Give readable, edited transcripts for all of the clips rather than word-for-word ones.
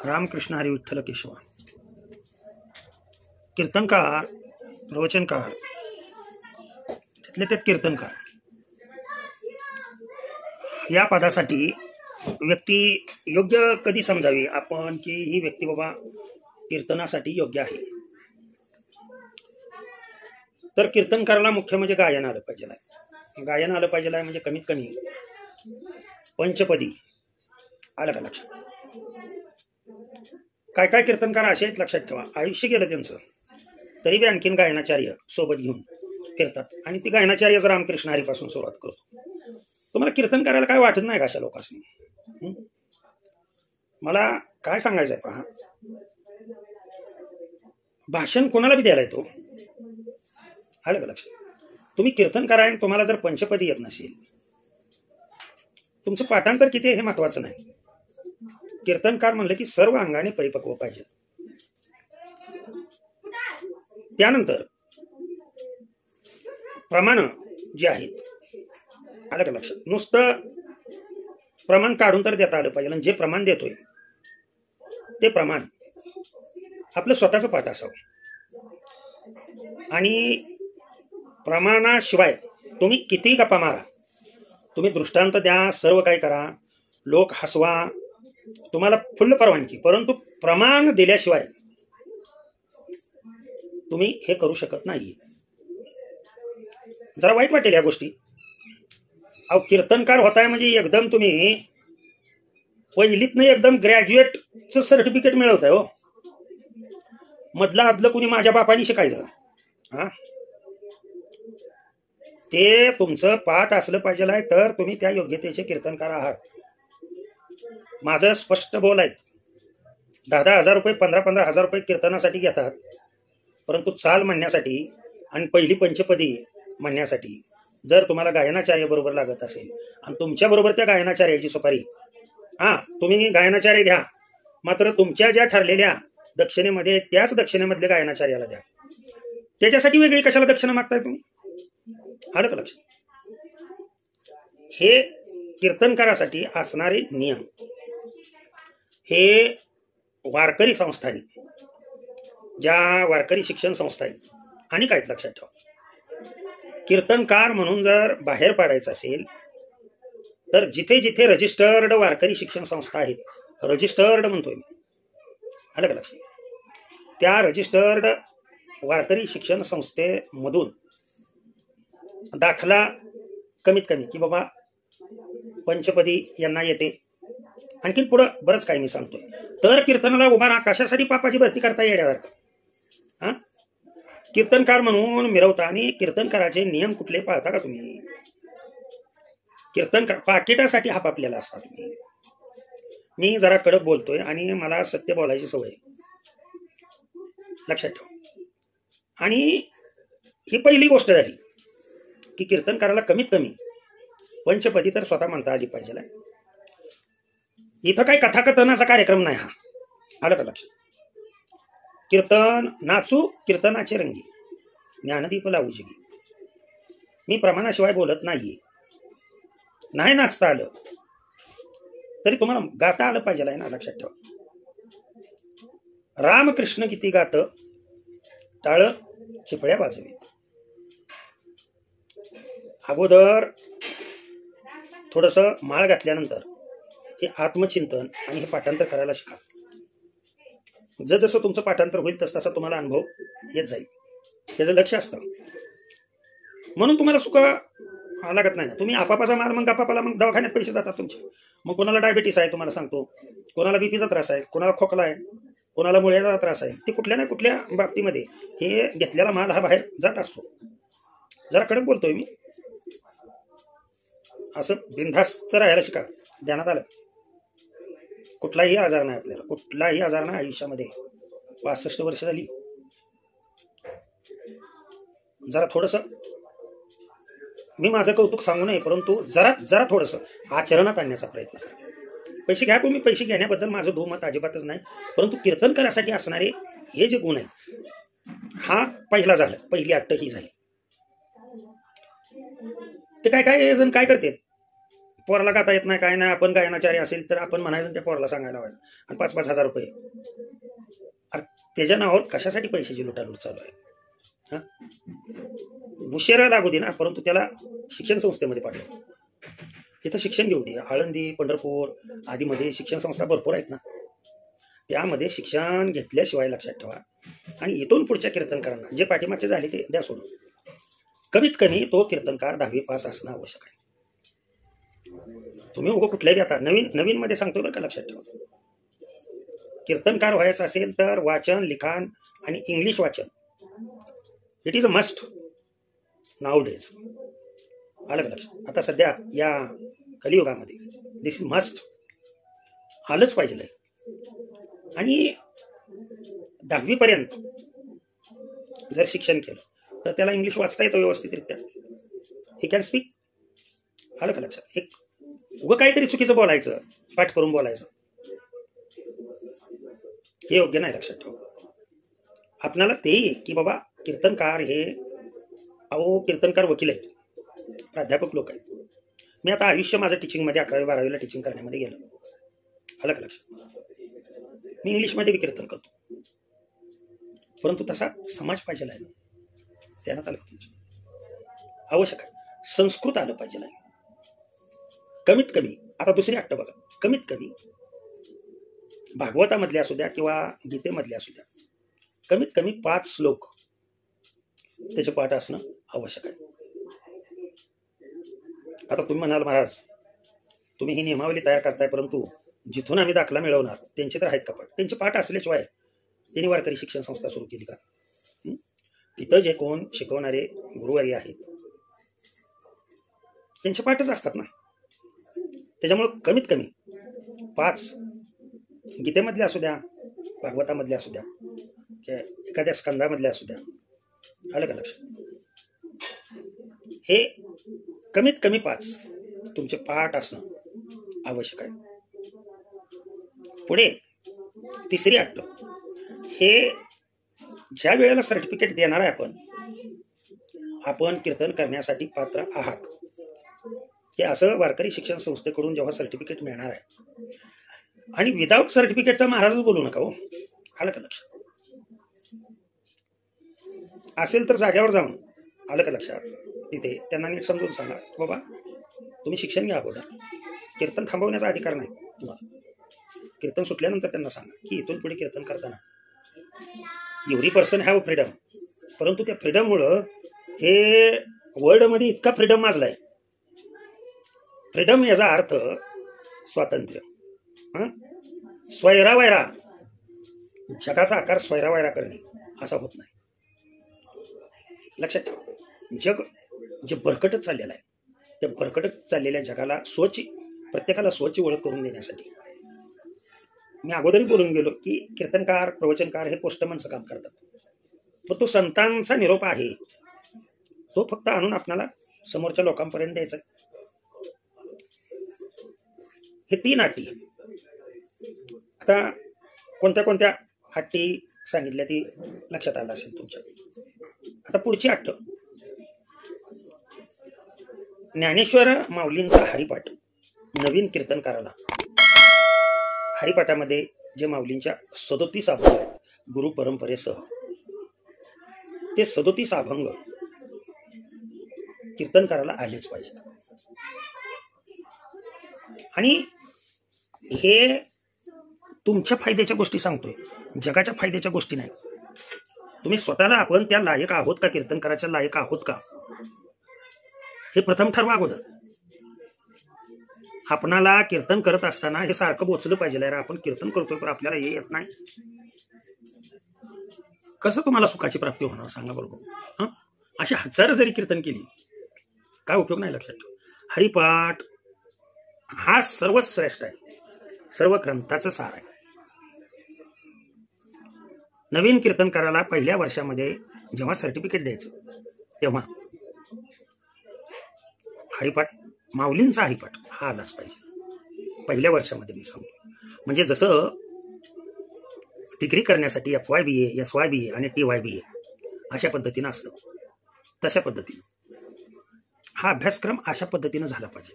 रामकृष्ण हरी विठ्ठल केशव. कीर्तनकार, प्रवचनकार, तिथले ते कीर्तनकार या पदासाठी व्यक्ती योग्य कधी समजावी आपण की ही व्यक्ती बाबा कीर्तनासाठी योग्य आहे. तर कीर्तनकाराला मुख्य म्हणजे गायन आलं पाहिजे. गायन आलं पाहिजे म्हणजे कमीत कमी पंचपदी आलं का लक्षात. काय काय कीर्तनकार असे आहेत लक्षात ठेवा, आयुष्य गेलं त्यांचं तरी बी आणखीन गायनाचार्य सोबत घेऊन फिरतात आणि ती गायनाचार्य रामकृष्ण हरीपासून सुरुवात करतो. तुम्हाला कीर्तन करायला काय वाटत नाही का अशा लोकांनी? मला काय सांगायचंय पहा, भाषण कोणाला बी द्यायला येतो, आलं का लक्षात. तुम्ही कीर्तन कराय, तुम्हाला जर पंचपदी येत नसेल, तुमचं पाठांतर किती आहे हे महत्वाचं नाही. कीर्तनकार म्हणलं की सर्व अंगाने परिपक्व पाहिजे. त्यानंतर प्रमाण जे आहेत, आलं का लक्षात. नुसतं प्रमाण काढून तर देता आलं पाहिजे आणि जे प्रमाण देतोय ते प्रमाण आपलं स्वतःचं पाठ असावं. आणि प्रमाणाशिवाय तुम्ही किती गप्पा मारा, तुम्ही दृष्टांत द्या, सर्व काही करा, लोक हसवा, तुम्हाला फुल्ल परवानगी, परंतु प्रमाण दिल्याशिवाय तुम्ही हे करू शकत नाही. जरा वाईट वाटेल या गोष्टी. अहो, कीर्तनकार होताय म्हणजे एकदम तुम्ही पहिलीतनं एकदम ग्रॅज्युएटचं सर्टिफिकेट मिळवताय हो. मधला आदलं कुणी माझ्या बापानी शिकायचं हा, ते तुमचं पाठ असलं पाहिजे आहे तर तुम्ही त्या योग्यतेचे कीर्तनकार आहात. माझं स्पष्ट बोल आहे. 10,000 रुपये 15,000 रुपये कीर्तनासाठी घेतात, परंतु चाल म्हणण्यासाठी आणि पहिली पंचपदी म्हणण्यासाठी जर तुम्हाला गायनाचार्य बरोबर लागत असेल आणि तुमच्या बरोबर त्या गायनाचार्याची सुपारी, तुम्ही गायनाचार्य घ्या, मात्र तुमच्या ज्या ठरलेल्या दक्षिणेमध्ये त्याच दक्षिणेमधल्या गायनाचार्याला द्या. त्याच्यासाठी वेगळी कशाला दक्षिणा मागताय तुम्ही? आलं का लक्षात. हे कीर्तनकारासाठी असणारे नियम हे वारकरी संस्थांनी, ज्या वारकरी शिक्षण संस्था आहेत आणि काय लक्षात ठेवा, कीर्तनकार म्हणून जर बाहेर पाडायचं असेल तर जिथे जिथे रजिस्टर्ड वारकरी शिक्षण संस्था आहेत, रजिस्टर्ड म्हणतोय मी, आलं का लक्षात, त्या रजिस्टर्ड वारकरी शिक्षण संस्थेमधून दाखला कमीत कमी की बाबा पंचपदी यांना येते, आणखीन पुढं बरंच काही मी सांगतोय, तर कीर्तनाला उभा राहा. कशासाठी पापाची भरती करता येण्यावर कीर्तनकार म्हणून मिरवता. आणि कीर्तनकाराचे नियम कुठले पाळता का तुम्ही? कीर्तनकार पाकिटासाठी हापापलेला असता तुम्ही. मी जरा कडक बोलतोय आणि मला सत्य बोलायची सवय, लक्षात ठेवा. आणि ही पहिली गोष्ट झाली की कीर्तनकाराला कमीत कमी पंचपदी तर स्वतः म्हणता आली पाहिजे. इथं काही कथाकथनाचा कार्यक्रम नाही हा, आलं का लक्षात. कीर्तन नाचू कीर्तनाचे रंगी, ज्ञानदीप लावू जगी. मी प्रमाणाशिवाय बोलत नाहीये. नाही नाचता आलं तरी तुम्हाला गाता आलं पाहिजे ना, लक्षात ठेवा. रामकृष्ण किती गात टाळ चिपळ्या वाजवीत. अगोदर थोडस माळ घातल्यानंतर हे आत्मचिंतन आणि हे पाठांतर करायला शिका. जसं तुमचं पाठांतर होईल तस तसा तुम्हाला अनुभव येत जाईल. त्याचं लक्ष असतं म्हणून तुम्हाला सुख लागत नाही. तुम्ही आपापाचा मार, मग आपापाला मग दवाखान्यात पैसे जातात तुमचे. मग कोणाला डायबिटीस आहे तुम्हाला सांगतो, कोणाला बीपीचा त्रास आहे, कोणाला खोकला आहे, कोणाला मुळ्याचा त्रास आहे. ते कुठल्या ना कुठल्या बाबतीमध्ये हे घेतलेला माल हा बाहेर जात असतो. जरा कडक बोलतोय मी, असं बिनधास्त राहायला शिका. ध्यानात आलं, कुठलाही आजार नाही आपल्याला, कुठलाही आजार नाही आयुष्यामध्ये. 65 वर्ष झाली. जरा थोडस मी माझं कौतुक सांगू नये, परंतु जरा थोडस आचरणात आणण्याचा प्रयत्न करा. पैसे घ्या तुम्ही, पैसे घेण्याबद्दल माझं दुमत अजिबातच नाही, परंतु कीर्तन करासाठी असणारे हे जे गुण आहेत, हा पहिला झाला, पहिली अट्ट ही झाली. ते काय काय जण काय करते, पोराला गाता येत नाही काय नाही, आपण गायनाचार्य असेल तर आपण म्हणायचं त्या पोराला सांगायला हवं आणि 5-5 हजार रुपये. अरे त्याच्या नावावर कशासाठी पैशाची लुटालूट चालू आहे? उशिरा लागू दे ना, परंतु त्याला शिक्षण संस्थेमध्ये पाठव, तिथं शिक्षण घेऊ दे. आळंदी, पंढरपूर आदीमध्ये शिक्षण संस्था भरपूर आहेत ना, त्यामध्ये शिक्षण घेतल्याशिवाय लक्षात ठेवा. आणि इथून पुढच्या कीर्तनकारांना जे पाठीमागचे झाले ते द्या सोडून. कमीत कमी तो कीर्तनकार 10वी पास असणं आवश्यक आहे. तुम्ही उगं कुठल्याही आता नवीन मध्ये सांगतो बरं का, लक्षात ठेवा. कीर्तनकार व्हायचं असेल तर वाचन, लिखाण आणि इंग्लिश वाचन it is a must now days. आलं का लक्षात? आता सध्या या कलियुगामध्ये दिस इज मस्ट, आलंच पाहिजे. आणि 10वी पर्यंत जर शिक्षण केलं तर त्याला इंग्लिश वाचता येतं व्यवस्थितरित्या. He can speak. आलं का लक्षात? एक उगं काहीतरी चुकीचं बोलायचं, पाठ करून बोलायचं, हे योग्य नाही. लक्षात ठेवा. आपणाला ते की बाबा कीर्तनकार हे कीर्तनकार वकील आहेत, प्राध्यापक लोक आहेत. मी आता आयुष्य माझं टीचिंगमध्ये 11वी-12वीला टीचिंग करण्यामध्ये गेलो. आलं का लक्षात? मी इंग्लिशमध्ये बी कीर्तन करतो, परंतु तसा समाज पाहिजे आहे, त्यानं आलं आवश्यक आहे. संस्कृत आलं पाहिजे आहे कमीत कमी. आता दुसरी अट्ट बघा, कमीत कमी भागवतामधले असू द्या किंवा गीतेमधले असू द्या, कमीत कमी 5 श्लोक त्याचे पाठ असणं आवश्यक आहे. आता तुम्ही म्हणाल महाराज तुम्ही ही नियमावली तयार करताय, परंतु जिथून आम्ही दाखला मिळवणार त्यांचे तर आहेत का पाठ? त्यांचे पाठ असल्याशिवाय त्यांनी वारकरी शिक्षण संस्था सुरू केली का? तिथं जे कोण शिकवणारे गुरुवारी आहेत त्यांचे पाठच असतात ना. त्याच्यामुळं कमीत कमी 5 गीतेमधले असू द्या, भागवतामधले असू द्या, एखाद्या स्कंदामधले असू द्या. आलं का लक्षात? हे कमीत कमी 5 तुमचे पाठ असणं आवश्यक आहे. पुढे तिसरी अट, हे ज्या वेळेला सर्टिफिकेट देणार आहे आपण कीर्तन करण्यासाठी पात्र आहात, हे असं वारकरी शिक्षण संस्थेकडून जेव्हा सर्टिफिकेट मिळणार आहे, आणि विदाऊट सर्टिफिकेटचा महाराजच बोलू नका हो. आलं का लक्षात? असेल तर जाग्यावर जाऊन, आलं का लक्षात, तिथे त्यांना नीट समजून सांगा बाबा तुम्ही शिक्षण घ्या अगोदर, कीर्तन थांबवण्याचा अधिकार नाही तुम्हाला. कीर्तन सुटल्यानंतर त्यांना सांगा की इथून पुढे कीर्तन करताना एव्हरी पर्सन हॅव फ्रीडम, परंतु त्या फ्रीडममुळं हे वर्ल्डमध्ये इतका फ्रीडम माजलाय. फ्रीडम याचा अर्थ स्वातंत्र्य, स्वैरावैरा, जगाचा आकार स्वैरावैरा करणे असा होत नाही. लक्षात ठेवा. जग जे भरकटत चाललेलं आहे, त्या भरकटत चाललेल्या जगाला प्रत्येकाला स्वची ओळख करून देण्यासाठी मी अगोदरही बोलून गेलो की कीर्तनकार, प्रवचनकार हे पोस्टमनचं काम करतात, पण तो संतांचा निरोप आहे, तो फक्त आणून आपल्याला समोरच्या लोकांपर्यंत द्यायचा. हे 3 अटी. आता कोणत्या कोणत्या अटी सांगितल्या ती लक्षात आलं असेल तुमच्या. आता पुढची अट, ज्ञानेश्वर माऊलींचा हरिपाठ नवीन कीर्तनकाराला, हरिपाठामध्ये जे माऊलींच्या 37 अभंग आहेत गुरु परंपरेसह, ते 37 अभंग कीर्तनकाराला आलेच पाहिजे. आणि हे तुमच्या फायद्याच्या गोष्टी सांगतोय, जगाच्या फायद्याच्या गोष्टी नाही. तुम्ही स्वतःला आपण त्या लायक आहोत का, कीर्तनकाराच्या लायक आहोत का, हे प्रथम ठरवा अगोदर. आपणाला कीर्तन करत असताना हे सारखं बोचलं पाहिजे, रे आपण कीर्तन करतोय पण आपल्याला हे येत नाही, कसं तुम्हाला सुखाची प्राप्ती होणार सांगा बरोबर. अशी 1000 जरी कीर्तन केली काय उपयोग नाही. लक्षात ठेवा. हरिपाठ हा सर्वच श्रेष्ठ आहे, सर्व ग्रंथाचं सार आहे. नवीन कीर्तनकाराला पहिल्या वर्षामध्ये जेव्हा सर्टिफिकेट द्यायचं तेव्हा हरिपाठ, माऊलींचा हरिपाठ हा आलाच पाहिजे पहिल्या वर्षामध्ये. मी सांगतो म्हणजे जसं डिग्री करण्यासाठी FYBA, SYBA आणि TYBA अशा पद्धतीनं असतं, तशा पद्धतीनं हा अभ्यासक्रम अशा पद्धतीनं झाला पाहिजे.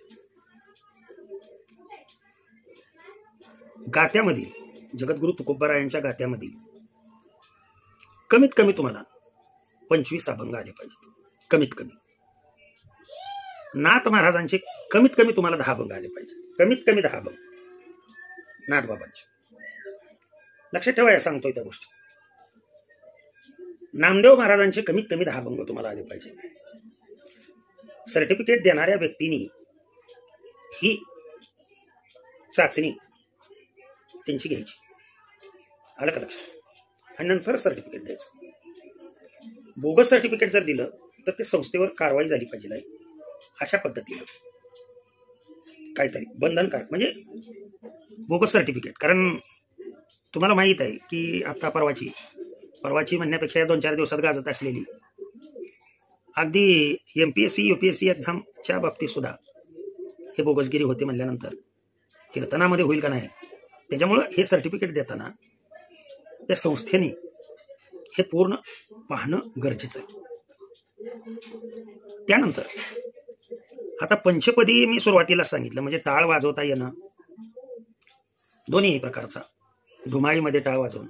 गात्यामधील जगद्गुरु तुकोबारायांच्या गात्यामधील कमीत कमी तुम्हाला 25 अभंग आले पाहिजे, कमीत कमी. नाथ महाराजांचे कमीत कमी तुम्हाला 10 अभंग आले पाहिजे, कमीत कमी 10 अभंग नाथ बाबांचे. लक्षात ठेवा, सांगतोय त्या गोष्टी. नामदेव महाराजांचे कमीत कमी 10 अभंग तुम्हाला आले पाहिजे. सर्टिफिकेट देणाऱ्या व्यक्तींनी ही चाचणी त्यांची घ्यायची, आलं का लक्षात, आणि नंतर सर्टिफिकेट द्यायचं. बोगस सर्टिफिकेट जर दिलं तर ते संस्थेवर कारवाई झाली पाहिजे, अशा पद्धतीनं काहीतरी बंधनकारक, म्हणजे बोगस सर्टिफिकेट. कारण तुम्हाला माहित आहे की आता परवाची म्हणण्यापेक्षा 2-4 दिवसात गाजत असलेली अगदी MPSC UPSC एक्झामच्या बाबतीत सुद्धा हे बोगसगिरी होते म्हणल्यानंतर कीर्तनामध्ये होईल का नाही. त्याच्यामुळं हे सर्टिफिकेट देताना त्या संस्थेने हे पूर्ण पाहणं गरजेचं आहे. त्यानंतर आता पंचपदी मी सुरुवातीला सांगितलं, म्हणजे टाळ वाजवता येणं, दोन्ही प्रकारचा. धुमाळीमध्ये टाळ वाजवणं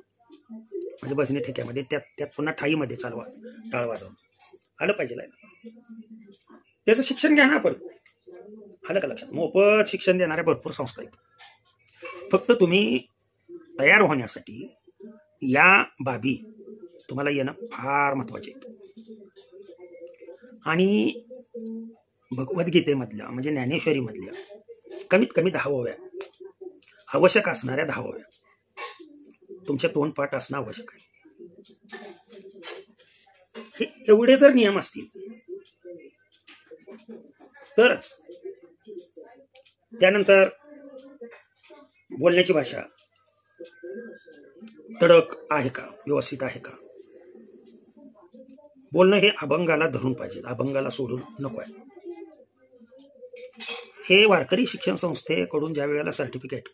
म्हणजे बसणी ठेक्यामध्ये, त्यात पुन्हा ठाईमध्ये टाळ वाजवणं आलं पाहिजे. त्याचं शिक्षण घ्या ना आपण, आलं का लक्षात. मोफत शिक्षण देणाऱ्या भरपूर संस्था आहेत. फक्त तुम्ही तयार होण्यासाठी या बाबी तुम्हाला येणं फार महत्वाचे आहे. आणि भगवद्गीतेमधल्या म्हणजे ज्ञानेश्वरीमधल्या कमीत कमी 10 ओव्या आवश्यक असणाऱ्या 10 ओव्या तुमच्या तोंड पाठ असणं आवश्यक आहे. हे एवढे जर नियम असतील तरच. त्यानंतर बोलण्याची भाषा तडक आहे का, व्यवस्थित आहे का. बोलणं हे अभंगाला धरून पाहिजे, अभंगाला सोडून नको आहे. हे वारकरी शिक्षण संस्थेकडून ज्या वेळेला सर्टिफिकेट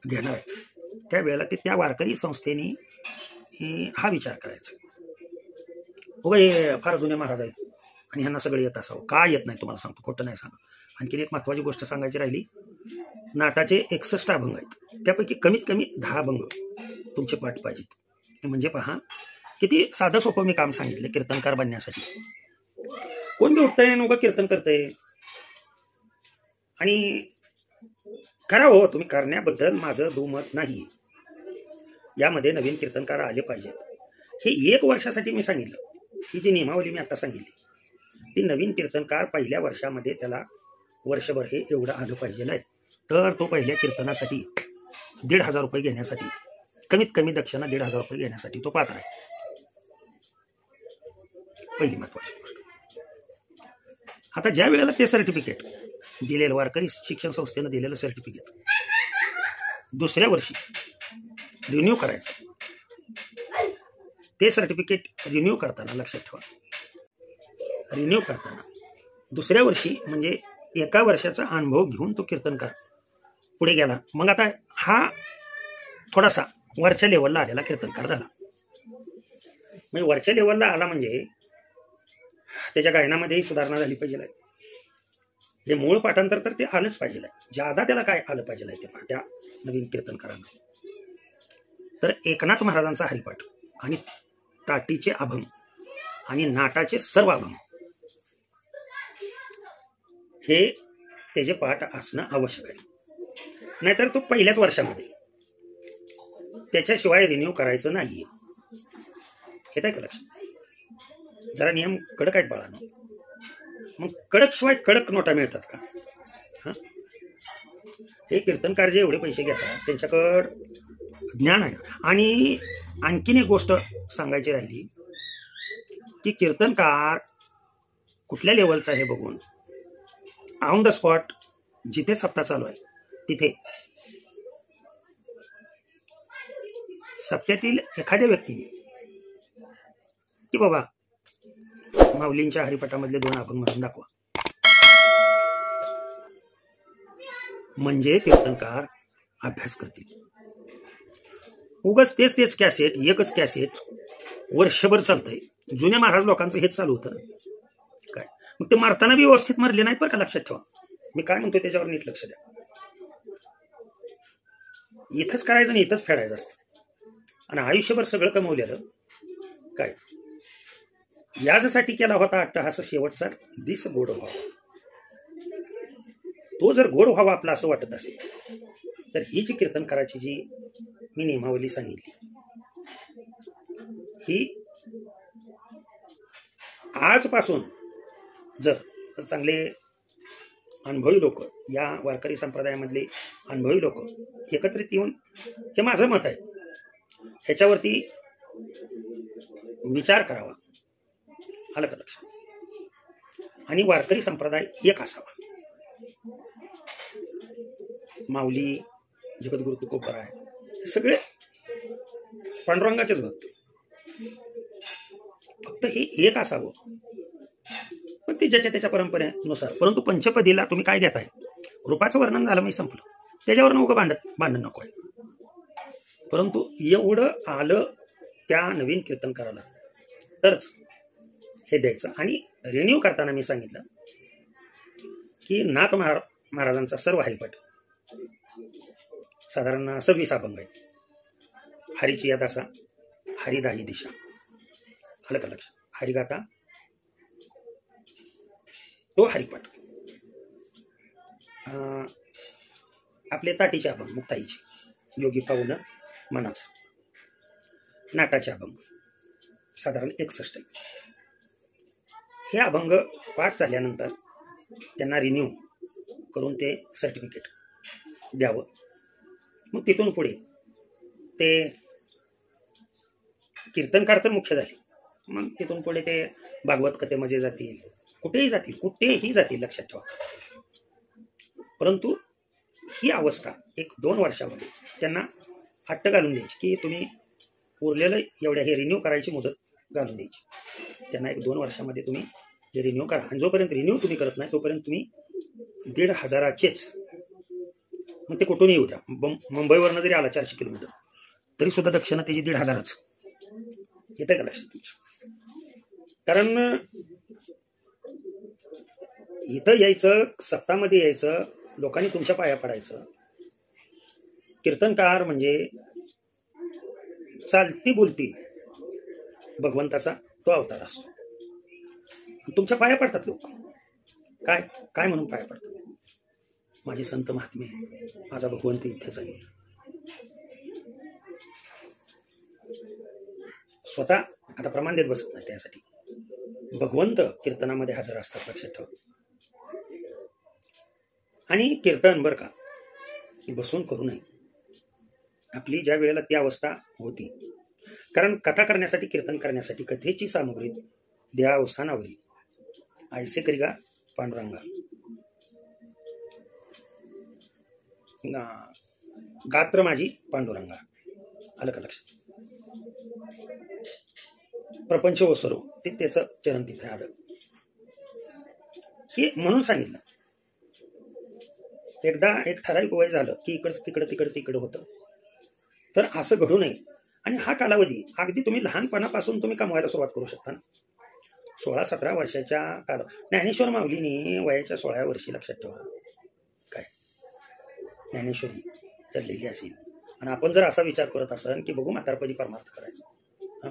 घेणार आहे त्यावेळेला ते त्या वारकरी संस्थेने हा विचार करायचा. हे फार जुने महाराज आहेत आणि ह्यांना सगळे येत असावं. का येत नाही तुम्हाला सांगतो, खोटं नाही सांगत. आणखी एक महत्वाची गोष्ट सांगायची राहिली, नाटाचे 61 अभंग आहेत, त्यापैकी कमीत कमी 10 अभंग तुमचे पाठ पाहिजेत. म्हणजे पहा किती साधं सोपं मी काम सांगितलं कीर्तनकार बनण्यासाठी. कोण बी उठतंय नका कीर्तन करतंय, आणि करा हो, तुम्ही करण्याबद्दल माझं दुमत नाही. यामध्ये नवीन कीर्तनकार आले पाहिजेत. हे 1 वर्षासाठी मी सांगितलं. ही जी नियमावली मी आता सांगितली ती नवीन कीर्तनकार पहिल्या वर्षामध्ये त्याला वर्षभर हे एवढं आलं पाहिजे आहे, तर तो पहिल्या कीर्तनासाठी 1,500 रुपये घेण्यासाठी, कमीत कमी दक्षिणा 1,500 रुपये घेण्यासाठी तो पात्र आहे. पहिली महत्वाची गोष्ट. आता ज्या वेळेला ते सर्टिफिकेट दिलेलं, वारकरी शिक्षण संस्थेनं दिलेलं सर्टिफिकेट दुसऱ्या वर्षी रिन्यू करायचं. ते सर्टिफिकेट रिन्यू करताना लक्षात ठेवा, रिन्यू करताना दुसऱ्या वर्षी म्हणजे 1 वर्षाचा अनुभव घेऊन तो कीर्तनकार पुढे गेला. मग आता हा थोडासा वरच्या लेवलला आलेला कीर्तनकार झाला. म्हणजे वरच्या लेवलला आला म्हणजे त्याच्या गायनामध्येही सुधारणा झाली पाहिजे. हे मूळ पाठांतर तर ते आलंच पाहिजे. ज्यादा त्याला काय आलं पाहिजे ते त्या नवीन कीर्तनकारांना. तर एकनाथ महाराजांचा हरिपाठ आणि ताटीचे अभंग आणि नाटाचे सर्व अभंग हे त्याचे पाठ असणं आवश्यक आहे. नाहीतर तो पहिल्याच वर्षामध्ये त्याच्याशिवाय रिन्यू करायचं नाही. येत आहे का लक्षात. जरा नियम कडक आहेत बाळांनो. मग कडक शिवाय कडक नोटा मिळतात का. हे कीर्तनकार जे एवढे पैसे घेतात त्यांच्याकडं ज्ञान आहे. आणि आणखीन एक गोष्ट सांगायची राहिली की कीर्तनकार कुठल्या लेवलचा आहे बघून ऑन द स्पॉट जिथे सप्ताह चालू आहे तिथे सप्त्यातील एखाद्या व्यक्तीने की बाबा माऊलींच्या हरिपाठामधले 2 अभंग म्हणून दाखवा, म्हणजे कीर्तनकार अभ्यास करतील. उगाच तेच कॅसेट, एकच कॅसेट वर्षभर चालतंय. जुन्या महाराज लोकांचं हेच चालू होतं काय. मग ते मारताना बी व्यवस्थित मारले नाहीत बरं का, लक्षात ठेवा. मी काय म्हणतो त्याच्यावर नीट लक्ष द्या. इथंच करायचं आणि इथंच फेडायचं असतं. आणि आयुष्यभर सगळं कमवलेलं काय याच्यासाठी केला होता अट्टहास शेवटचा दिस गोड व्हावा. तो जर गोड व्हावा आपला असं वाटत असेल तर ही जी कीर्तनकाराची जी मी नियमावली सांगितली ही आजपासून जर चांगले अनुभवी लोक, या वारकरी संप्रदायामधले अनुभवी लोक एकत्रित येऊन, हे माझं मत आहे, ह्याच्यावरती विचार करावा. आलं का लक्षात? आणि वारकरी संप्रदाय एक असावा. माऊली, जगद्गुरु तुकोबराय हे सगळे पांडुरंगाचेच भक्त, फक्त हे एक असावं. पण ते ज्याच्या त्याच्या परंपरेनुसार. परंतु पंचपदीला तुम्ही काय घेताय? रूपाचं वर्णन झालं मी संपलं, त्याच्यावर नको भांडण नको आहे. परंतु एवढं आलं त्या नवीन कीर्तनकाराला तरच हे द्यायचं. आणि रिन्यू करताना मी सांगितलं की नाथ महाराजांचा सर्व हरिपाठ साधारण 26 अभंग आहेत. हरीची या दासा, हरिदाही दिशा, आलं का लक्षात? हरिगाथा तो हरिपाठ. आपले ताटीचे अभंग, मुक्ताईचे, योगी पाऊल मनाचं, नाटाचे अभंग साधारण 61. हे अभंग पाठ झाल्यानंतर त्यांना रिन्यू करून ते सर्टिफिकेट द्यावं. मग तिथून पुढे ते कीर्तनकार तर मुख्य झाले, मग तिथून पुढे ते भागवत कथेमध्ये जातील, कुठेही जातील, लक्षात ठेवा. परंतु ही अवस्था 1-2 वर्षामध्ये त्यांना अट्ट घालून द्यायची की तुम्ही उरलेलं एवढ्या हे रिन्यू करायची मुदत घालून द्यायची त्यांना. 1-2 वर्षामध्ये तुम्ही हे रिन्यू करा. आणि जोपर्यंत रिन्यू तुम्ही करत नाही तोपर्यंत तुम्ही 1,500चेच, मग ते कुठून येऊ द्या, मुंबईवरनं जरी आला 400 किलोमीटर तरी सुद्धा दक्षिणा त्याची 1,500च. येतं का लक्षात तुमच्या? कारण इथं यायचं, सत्तामध्ये यायचं, लोकांनी तुमच्या पाया पडायचं. कीर्तनकार म्हणजे चालती बोलती भगवंताचा तो अवतार असतो. तुमच्या पाया पडतात लोक. काय काय म्हणून पाया पडतात? माझे संत महात्मे, माझा भगवंत इथेच आहे. स्वतः आता प्रमाण देत बसत नाही. त्यासाठी भगवंत कीर्तनामध्ये हजर असतात, लक्षात ठेवा. आणि कीर्तन बरं का बसून करू नये. आपली ज्या वेळेला ती अवस्था होती, कारण कथा करण्यासाठी, कीर्तन करण्यासाठी कथेची सामग्री द्या अवसानावरी ऐसे करिगा पांडुरंगा, गात्र माझी पांडुरंगा, आलं का लक्षात? प्रपंच ओसरो ते त्याचं चरण तिथे आलं. हे म्हणून सांगितलं. एकदा एक ठराविक वय झालं की इकडचं तिकडं होतं, तर असं घडू नये. आणि हा कालावधी अगदी तुम्ही लहानपणापासून तुम्ही कमवायला सुरुवात करू शकता ना. 16-17 वर्षाच्या काल ज्ञानेश्वर माऊलीनी वयाच्या 16व्या वर्षी, लक्षात ठेवा, काय ज्ञानेश्वरी जर लिहिली असेल आणि आपण जर असा विचार करत असाल की बघू म्हातारपदी परमार्थ करायचा,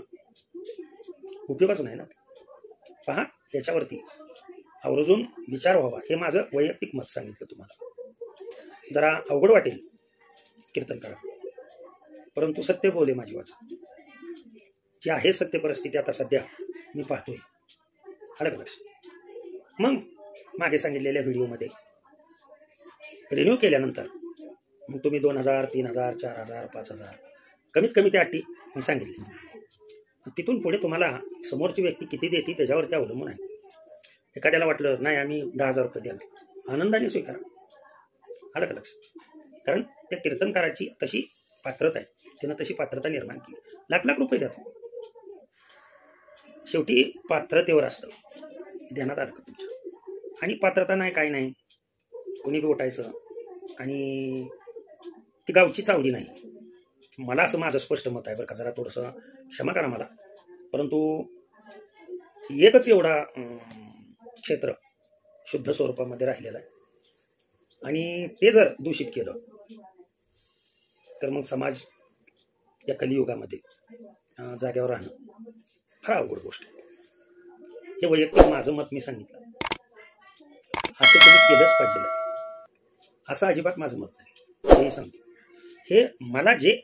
उपयोगच नाही ना. पहा, याच्यावरती आवर्जून विचार व्हावा. हे माझं वैयक्तिक मत सांगितलं तुम्हाला. जरा अवघड वाटेल कीर्तन करा, परंतु सत्य बोले माझी वाचा. जी आहे सत्य परिस्थिती आता सध्या मी पाहतोय, आलं का लक्षात? मग मागे सांगितलेल्या व्हिडिओमध्ये रिन्यू केल्यानंतर मग तुम्ही 2,000, 3,000, 4,000, 5,000 कमीत कमी त्या अटी मी सांगितली. तिथून पुढे तुम्हाला समोरची व्यक्ती किती देते त्याच्यावरती अवलंबून आहे. एखाद्याला वाटलं नाही आम्ही 10,000 रुपये द्याल, आनंदाने स्वीकारा, आलं का लक्षात? कारण त्या कीर्तनकाराची तशी पात्रता आहे, तिनं तशी पात्रता निर्माण केली. लाख रुपये द्या. शेवटी पात्रतेवर असतं, ध्यानात आलं का तुमच्या? आणि पात्रता नाही, काय नाही, कोणी बी उठायचं. आणि ती गावची चावडी नाही. मला असं माझं स्पष्ट मत आहे बरं का, जरा थोडंसं क्षमा करा मला, परंतु एकच एवढा क्षेत्र शुद्ध स्वरूपामध्ये राहिलेलं आहे. आणि ते जर दूषित केलं तर मग समाज या कलियुगामध्ये जाग्यावर राहणं फार अवघड गोष्ट आहे. हे वैयक्तिक माझं मत मी सांगितलं. असं तुम्ही केलंच पाहिजे, असं अजिबात माझं मत नाही, हेही सांगतो. हे मला जे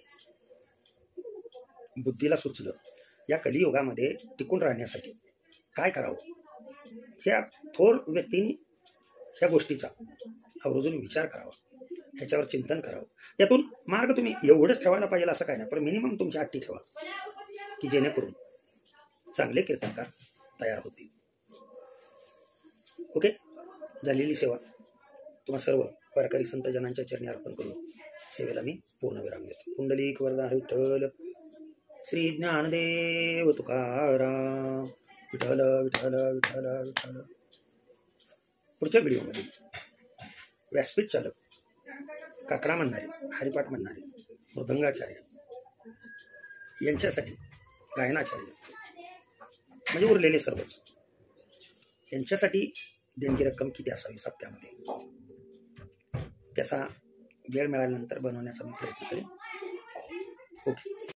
बुद्धीला सुचलं, या कलियुगामध्ये टिकून राहण्यासाठी काय करावं, ह्या थोर व्यक्तींनी ह्या गोष्टीचा आवर्जून विचार करावा, ह्याच्यावर चिंतन करावं. यातून मार्ग तुम्ही एवढंच ठेवायला पाहिजे असं काय नाही, पण मिनिमम तुमची अट्टी ठेवा की जेणेकरून चांगले कीर्तनकार तयार होतील. ओके, झालेली सेवा तुम्हा सर्व वारकरी संत जनांच्या चरणी अर्पण करून सेवेला मी पूर्णविराम देतो. पुंडलिक वरदा विठ्ठल, श्री ज्ञानदेव तुकाराम, विठ्ठल विठ्ठल विठ्ठल विठ्ठल. पुढच्या व्हिडिओमध्ये व्यासपीठ चालक, काकडा म्हणणारे, हरिपाठ म्हणणारे, मृदंगाचार्य यांच्यासाठी गायनाचार्य म्हणजे उरलेले सर्वच, यांच्यासाठी देणगी रक्कम किती असावी सप्त्यामध्ये, त्याचा वेळ मिळाल्यानंतर बनवण्याचा मी प्रयत्न करेन. ओके.